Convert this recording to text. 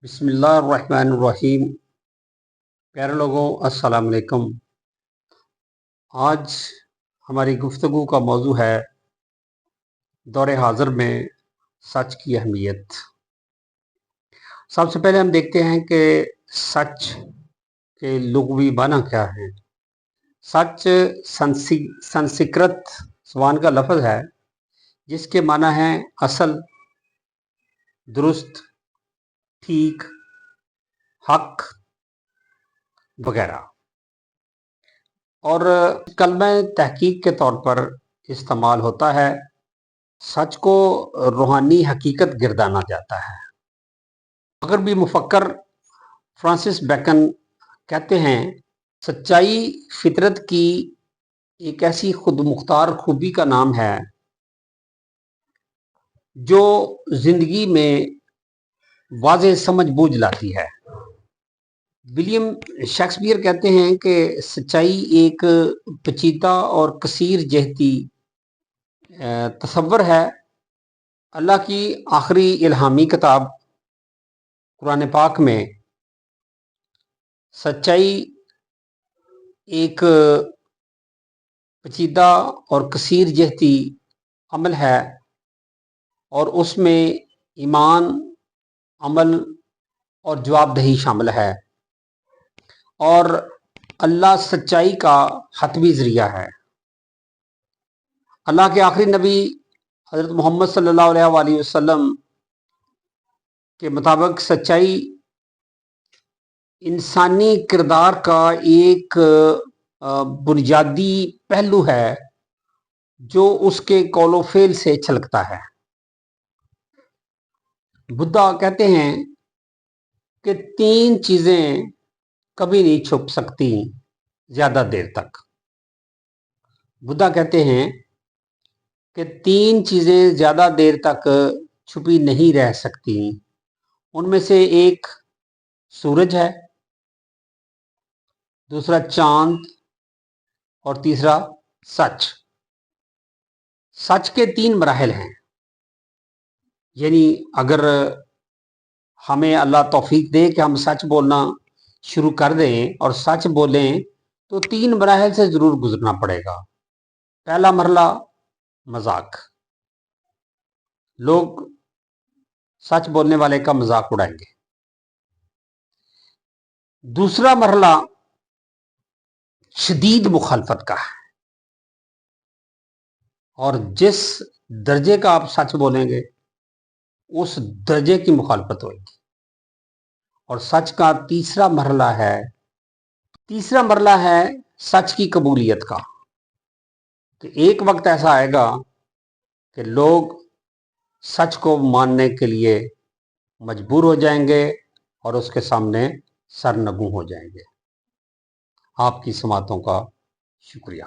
बिस्मिल्लाहिर्रहमानिर्रहीम। प्यारे लोगों, अस्सलाम वालेकुम। आज हमारी गुफ्तगू का मौजू है दौरे हाज़िर में सच की अहमियत। सबसे पहले हम देखते हैं कि सच के लुग़वी माना क्या है। सच संस्कृत ज़बान का लफ्ज़ है जिसके माना है असल, दुरुस्त, ठीक, हक वगैरह, और कलमे तहकीक के तौर पर इस्तेमाल होता है। सच को रूहानी हकीकत गिरदाना जाता है। अगर भी मुफक्कर फ्रांसिस बेकन कहते हैं, सच्चाई फितरत की एक ऐसी खुद मुख्तार खूबी का नाम है जो जिंदगी में वाज़े समझ बूझ लाती है। विलियम शेक्सपियर कहते हैं कि सच्चाई एक पेचीदा और कसीर जहती तसव्वुर है। अल्लाह की आखिरी इल्हामी किताब कुरान पाक में सच्चाई एक पेचीदा और कसीर जहती अमल है और उसमें ईमान, अमल और जवाबदही शामिल है, और अल्लाह सच्चाई का हतमी ज़रिया है। अल्लाह के आखिरी नबी हज़रत मोहम्मद सल्लल्लाहु अलैहि वसल्लम के मुताबिक सच्चाई इंसानी किरदार का एक बुनियादी पहलू है जो उसके कौलो फेल से छलकता है। बुद्धा कहते हैं कि तीन चीज़ें कभी नहीं छुप सकती ज़्यादा देर तक। बुद्धा कहते हैं कि तीन चीज़ें ज़्यादा देर तक छुपी नहीं रह सकती। उनमें से एक सूरज है, दूसरा चांद, और तीसरा सच। सच के तीन मराहिल हैं, यानी अगर हमें अल्लाह तौफीक दे कि हम सच बोलना शुरू कर दें और सच बोलें तो तीन मराहिल से ज़रूर गुजरना पड़ेगा। पहला मरला मजाक, लोग सच बोलने वाले का मजाक उड़ाएंगे। दूसरा मरला शदीद मुखालफत का है, और जिस दर्जे का आप सच बोलेंगे उस दर्जे की मुखालफत होगी। और सच का तीसरा मरला है सच की कबूलियत का, कि एक वक्त ऐसा आएगा कि लोग सच को मानने के लिए मजबूर हो जाएंगे और उसके सामने सरनगू हो जाएंगे। आपकी समातों का शुक्रिया।